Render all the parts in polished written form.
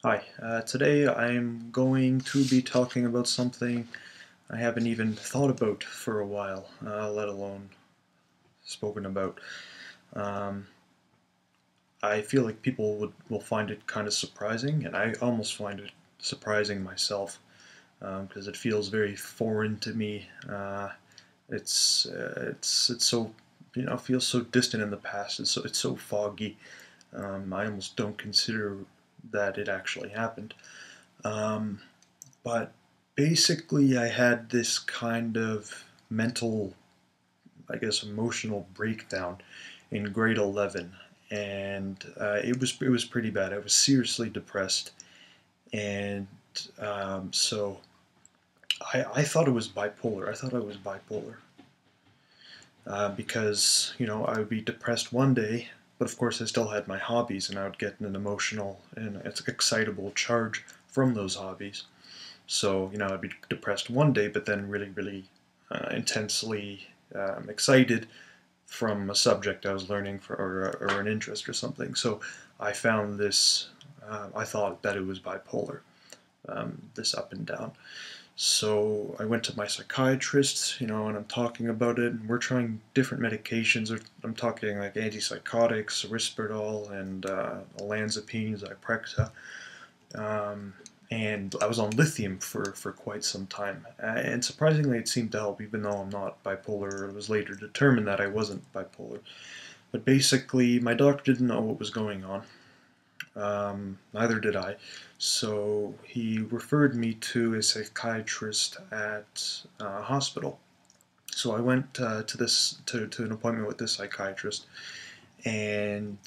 Hi, today I'm going to be talking about something I haven't even thought about for a while, let alone spoken about. Um, I feel like people will find it kind of surprising, and I almost find it surprising myself because it feels very foreign to me. It's so feels so distant in the past. It's so foggy. I almost don't consider that it actually happened. Um, But basically, I had this kind of mental, I guess, emotional breakdown in grade 11, and it was pretty bad. I was seriously depressed, and so I thought it was bipolar. I thought I was bipolar because I would be depressed one day, but of course I still had my hobbies, and I would get an emotional and it's excitable charge from those hobbies. So, I'd be depressed one day, but then really, really intensely excited from a subject I was learning or an interest or something. So I found this, I thought that it was bipolar, this up and down. So I went to my psychiatrist, and I'm talking about it, and we're trying different medications. I'm talking like antipsychotics, Risperdal, and olanzapine, Zyprexa. Um, and I was on lithium for quite some time. And surprisingly, it seemed to help, even though I'm not bipolar. It was later determined that I wasn't bipolar. But basically, my doctor didn't know what was going on. Neither did I. So he referred me to a psychiatrist at a hospital. So I went to an appointment with this psychiatrist, and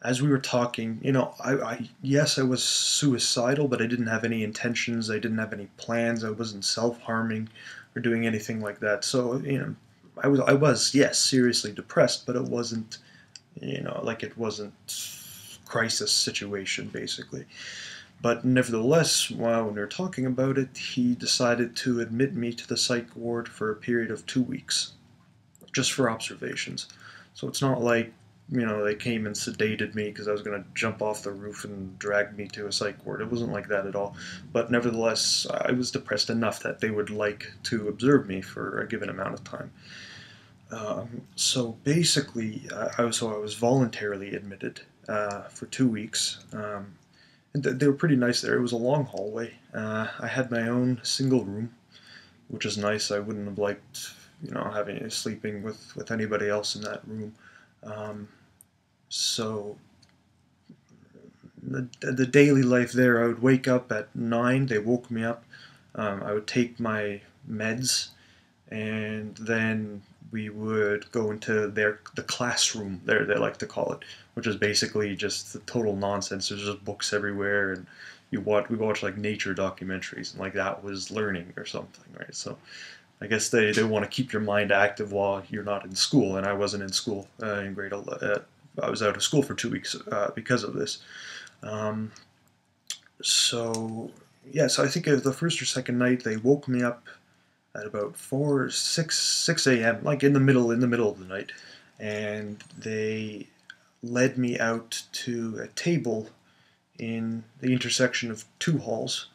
as we were talking, yes, I was suicidal, but I didn't have any intentions. I didn't have any plans. I wasn't self-harming or doing anything like that. So, I was, yes, seriously depressed, but it wasn't, like it wasn't crisis situation, basically. But nevertheless, when we were talking about it, he decided to admit me to the psych ward for a period of 2 weeks, just for observations. So it's not like, they came and sedated me because I was going to jump off the roof and drag me to a psych ward. It wasn't like that at all. But nevertheless, I was depressed enough that they would like to observe me for a given amount of time. So basically, I was voluntarily admitted for 2 weeks. And they were pretty nice there. It was a long hallway. I had my own single room, which is nice. I wouldn't have liked, having sleeping with anybody else in that room. Um, so the daily life there, I would wake up at 9. They woke me up. I would take my meds, and then we would go into the classroom. They like to call it, which is basically just the total nonsense. There's just books everywhere, and we watch like nature documentaries, and like that was learning or something, right? So I guess they want to keep your mind active while you're not in school, and I wasn't in school in grade 11. I was out of school for 2 weeks because of this. Um, so yeah, so I think the first or second night they woke me up at about 6 a.m., like in the middle of the night, and they led me out to a table in the intersection of two halls,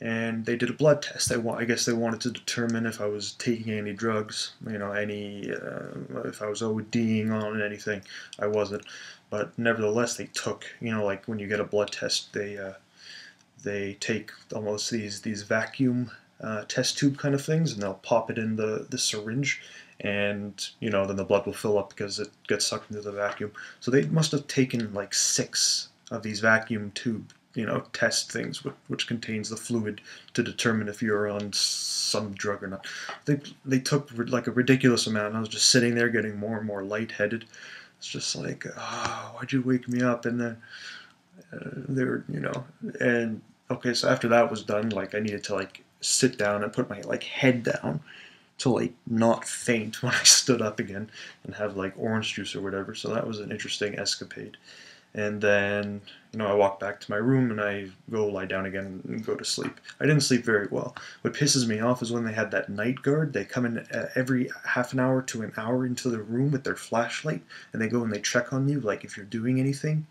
and they did a blood test. I guess they wanted to determine if I was taking any drugs, if I was ODing on anything. I wasn't, but nevertheless, they took, like when you get a blood test, they take almost these vacuum test tube kind of things, and they'll pop it in the syringe, and then the blood will fill up because it gets sucked into the vacuum. So they must have taken like 6 of these vacuum tube test things, which contains the fluid to determine if you're on some drug or not. They took like a ridiculous amount, and I was just sitting there getting more and more lightheaded. It's just like, oh, why'd you wake me up? And then they were, and okay, so after that was done, like I needed to like sit down and put my like head down to like not faint when I stood up again and have like orange juice or whatever. So that was an interesting escapade. And then, I walk back to my room and I go lie down again and go to sleep. I didn't sleep very well. What pisses me off is when they had that night guard. They come in every half an hour to an hour into the room with their flashlight, and they go and they check on you, like if you're doing anything.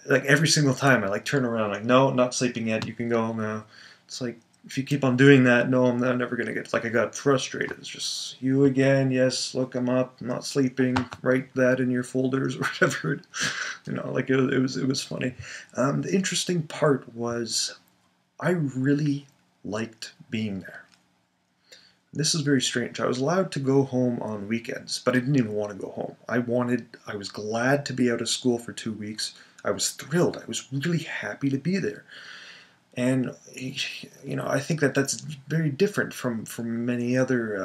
Like every single time I like turn around, like, no, not sleeping yet, you can go now. It's like, if you keep on doing that, no, I'm never gonna get, like, I got frustrated. It's just, you again, yes, look, I'm up, I'm not sleeping, write that in your folders or whatever. Like, it was funny. The interesting part was I really liked being there. This is very strange. I was allowed to go home on weekends, but I didn't even want to go home. I was glad to be out of school for 2 weeks. I was thrilled. I was really happy to be there. And, I think that that's very different from many other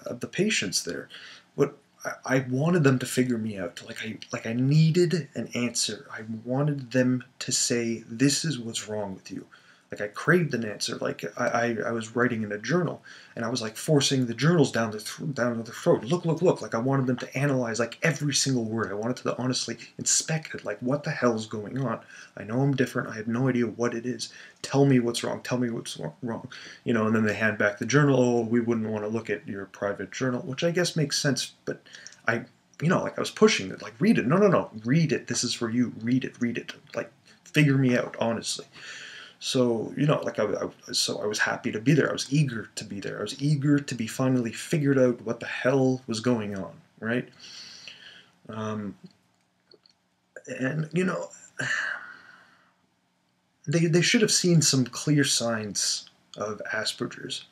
of the patients there. What I wanted them to figure me out. Like I needed an answer. I wanted them to say, this is what's wrong with you. Like, I craved an answer. Like, I was writing in a journal, and I was like forcing the journals down to the throat. Look, look, look. Like, I wanted them to analyze like every single word. I wanted to honestly inspect it. Like, what the hell's going on? I know I'm different. I have no idea what it is. Tell me what's wrong. Tell me what's wrong. And then they hand back the journal. Oh, we wouldn't want to look at your private journal, which I guess makes sense. But I, like, I was pushing it. Like, read it. No, no, no. Read it. This is for you. Read it. Read it. Like, figure me out, honestly. So, like, so I was happy to be there. I was eager to be there. I was eager to be finally figured out what the hell was going on, right? Um, and, they should have seen some clear signs of Asperger's.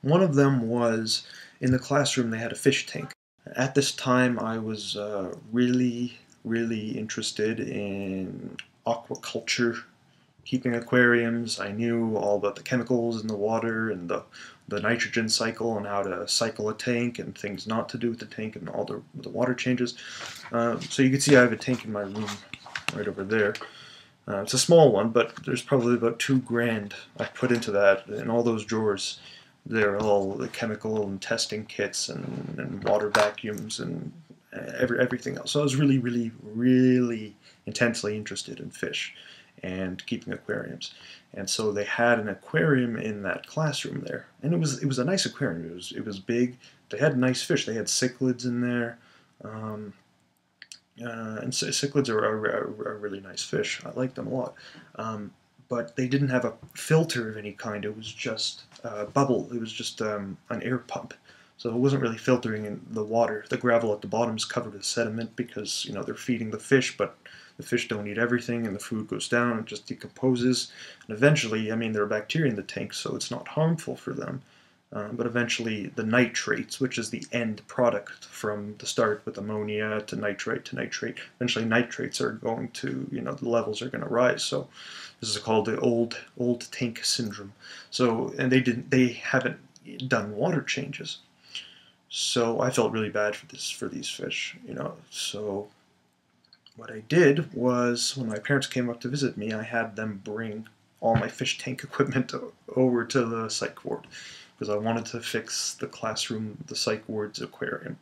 One of them was, in the classroom they had a fish tank. At this time I was really, really interested in aquaculture, keeping aquariums. I knew all about the chemicals in the water and the nitrogen cycle and how to cycle a tank and things not to do with the tank and all the water changes. So you can see I have a tank in my room right over there. It's a small one, but there's probably about $2,000 I put into that, and all those drawers. They're all the chemical and testing kits and water vacuums and everything else. So I was really, really, really intensely interested in fish and keeping aquariums. And so they had an aquarium in that classroom there, and it was a nice aquarium. It was big. They had nice fish. They had cichlids in there. And cichlids are really nice fish. I like them a lot. But they didn't have a filter of any kind. It was just bubble. It was just an air pump. So it wasn't really filtering in the water. The gravel at the bottom is covered with sediment because, they're feeding the fish, but the fish don't eat everything, and the food goes down and just decomposes. And eventually, there are bacteria in the tank, so it's not harmful for them. But eventually the nitrates, which is the end product from the start with ammonia to nitrite, eventually nitrates are going to, the levels are going to rise. So this is called the old tank syndrome. So, and they haven't done water changes. So I felt really bad for these fish, So what I did was, when my parents came up to visit me, I had them bring all my fish tank equipment over to the psych ward, because I wanted to fix the classroom, the psych ward's aquarium,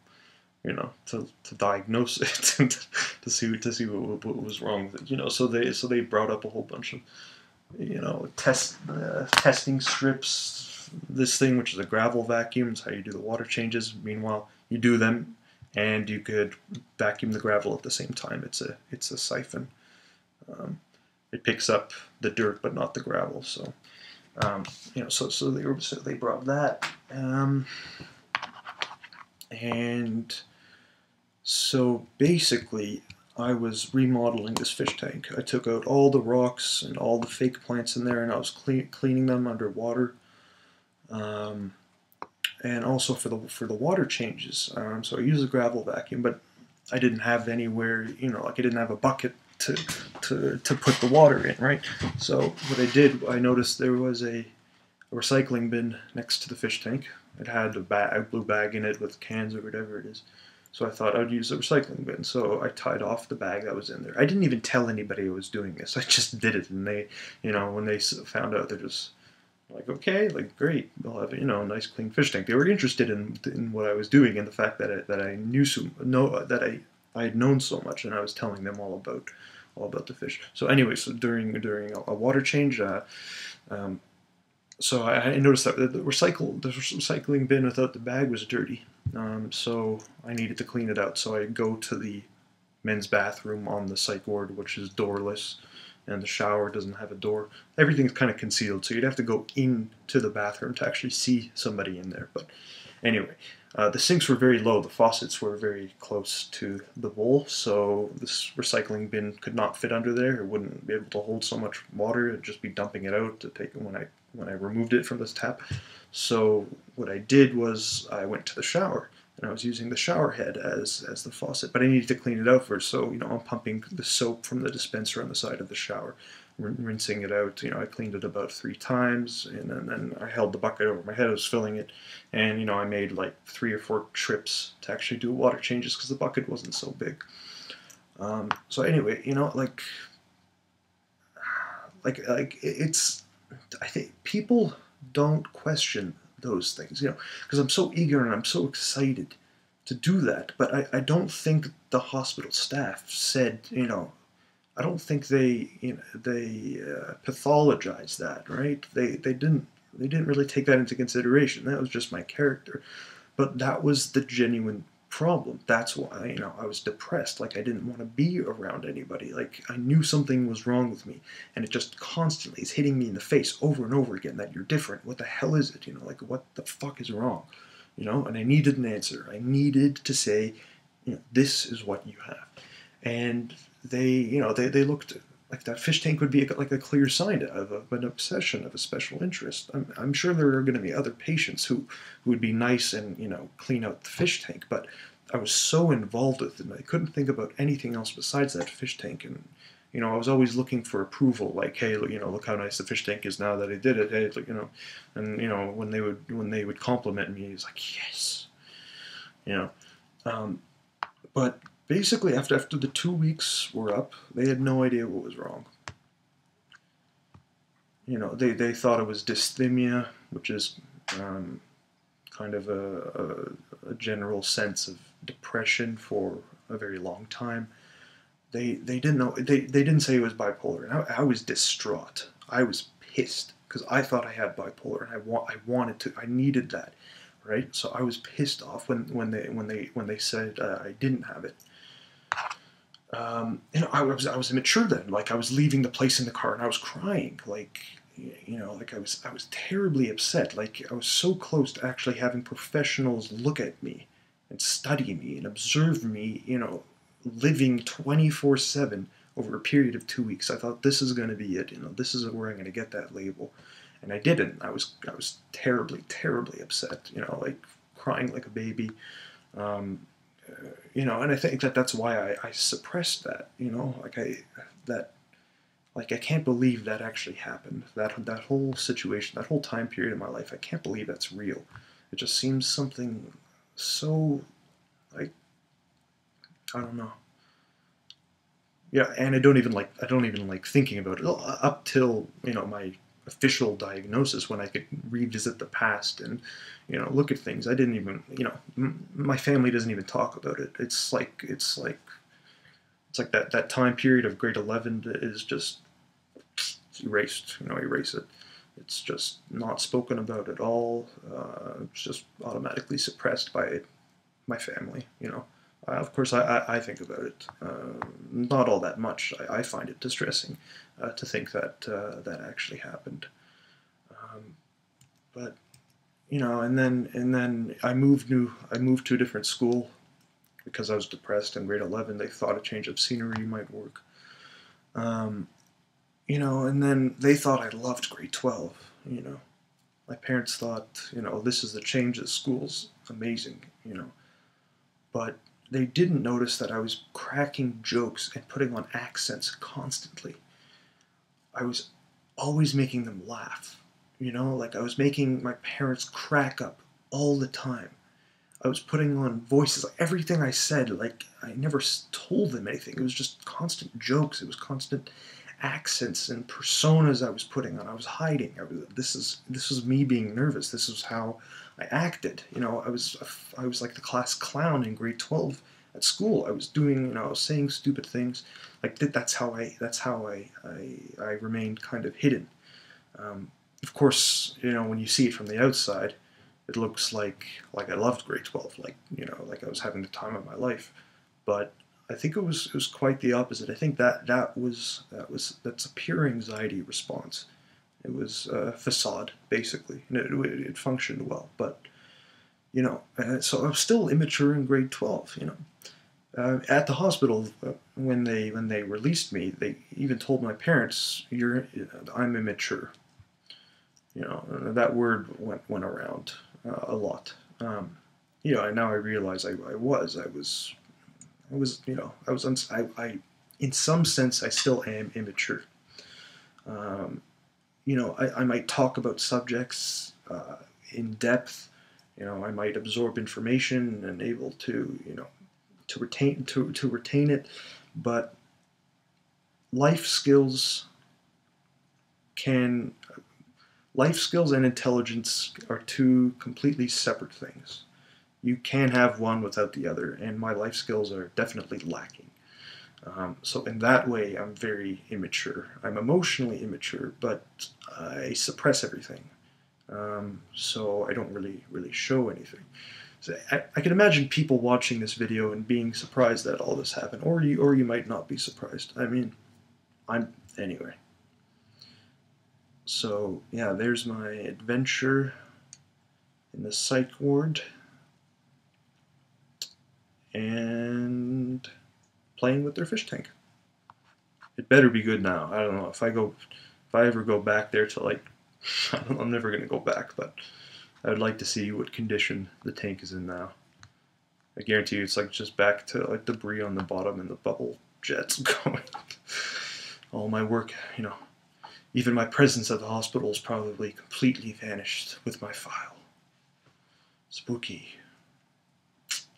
to diagnose it and to see what was wrong with it, So they brought up a whole bunch of, testing strips. This thing, which is a gravel vacuum, is how you do the water changes. Meanwhile, you do them, and you could vacuum the gravel at the same time. It's a siphon. It picks up the dirt, but not the gravel. So. So they brought that, and so basically I was remodeling this fish tank. I took out all the rocks and all the fake plants in there, and I was cleaning them underwater, and also for the water changes. So I used a gravel vacuum, but I didn't have anywhere, like I didn't have a bucket to put the water in, right? So what I did, I noticed there was a recycling bin next to the fish tank. It had a blue bag in it with cans or whatever it is. So I thought I'd use the recycling bin. So I tied off the bag that was in there. I didn't even tell anybody I was doing this. I just did it, and they, when they found out, they're just like, okay, like, great, they'll have a nice clean fish tank. They were interested in what I was doing, and the fact that I knew that I had known so much, and I was telling them all about the fish. So anyway, so during a water change, so I noticed that the recycling bin without the bag was dirty. So I needed to clean it out. So I go to the men's bathroom on the psych ward, which is doorless, and the shower doesn't have a door. Everything's kind of concealed, so you'd have to go into the bathroom to actually see somebody in there. But anyway, the sinks were very low. The faucets were very close to the bowl, so this recycling bin could not fit under there. It wouldn't be able to hold so much water. It'd just be dumping it out to take it when I removed it from this tap. So what I did was I went to the shower, and I was using the shower head as the faucet, but I needed to clean it out first. So I'm pumping the soap from the dispenser on the side of the shower, rinsing it out. I cleaned it about 3 times, and then I held the bucket over my head. I was filling it, and I made like 3 or 4 trips to actually do water changes because the bucket wasn't so big. So anyway, it's, I think people don't question those things, because I'm so eager and I'm so excited to do that. But I don't think the hospital staff said, I don't think they pathologized that, right? They didn't really take that into consideration. That was just my character, but that was the genuine problem. That's why I was depressed. Like, I didn't want to be around anybody. Like, I knew something was wrong with me, and it just constantly is hitting me in the face over and over again that you're different. What the hell is it? Like, what the fuck is wrong? And I needed an answer. I needed to say, this is what you have. And they looked like that fish tank would be like a clear sign of an obsession, of a special interest. I'm sure there are going to be other patients who would be nice and clean out the fish tank, but I was so involved with it, and I couldn't think about anything else besides that fish tank. And I was always looking for approval, like, hey, look how nice the fish tank is now that I did it. Hey, and when they would compliment me, it's like, yes, but basically, after the 2 weeks were up, they had no idea what was wrong. They thought it was dysthymia, which is kind of a general sense of depression for a very long time. They didn't know. They didn't say it was bipolar, and I was distraught. I was pissed because I thought I had bipolar, and I wanted to. I needed that, right? So I was pissed off when they said I didn't have it. I was immature then. Like, I was leaving the place in the car and I was crying. Like, like I was terribly upset. Like, I was so close to actually having professionals look at me and study me and observe me, living 24/7 over a period of 2 weeks. I thought, this is going to be it. This is where I'm going to get that label. And I didn't. I was terribly, terribly upset, like crying like a baby. And I think that's why I suppressed that, I can't believe that actually happened. That whole situation, that whole time period in my life, I can't believe that's real. It just seems something so, like, I don't know. Yeah, and I don't even like thinking about it up till my official diagnosis, when I could revisit the past and look at things. I didn't even my family doesn't even talk about it. It's like that time period of grade 11 is just erased. Erase it. It's just not spoken about at all. It's just automatically suppressed by my family. Of course, I think about it, not all that much. I find it distressing to think that that actually happened. But and then I moved to a different school because I was depressed in grade 11. They thought a change of scenery might work. And then they thought I loved grade 12. My parents thought, this is the change. The school's amazing. But they didn't notice that I was cracking jokes and putting on accents constantly. I was always making them laugh. Like, I was making my parents crack up all the time. I was putting on voices. Like, everything I said, like, I never told them anything. It was just constant jokes. It was constant accents and personas I was putting on. I was hiding. This was me being nervous. This was how I acted. I was like the class clown in grade 12 at school. I was doing, I was saying stupid things. Like, that's how I remained kind of hidden. Of course, when you see it from the outside, it looks like I loved grade 12, like I was having the time of my life. But I think it was quite the opposite. I think that's a pure anxiety response. It was a facade, basically, and it functioned well. But so I was still immature in grade 12. At the hospital, when they released me, they even told my parents, I'm immature." That word went around a lot. And now I realize in some sense, I still am immature. I might talk about subjects in depth. I might absorb information and able to retain it, but life skills can life skills and intelligence are two completely separate things. You can have one without the other, and my life skills are definitely lacking. So in that way, I'm very immature. I'm emotionally immature, but I suppress everything. So I don't really show anything. So I can imagine people watching this video and being surprised that all this happened, or you might not be surprised. I mean, anyway. So yeah, there's my adventure in the psych ward and playing with their fish tank. It better be good now. I don't know if I ever go back there to I'm never gonna go back, but I would like to see what condition the tank is in now. I guarantee you, it's just back to debris on the bottom and the bubble jets going. All my work, even my presence at the hospital is probably completely vanished with my file. Spooky.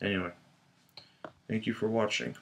Anyway, thank you for watching.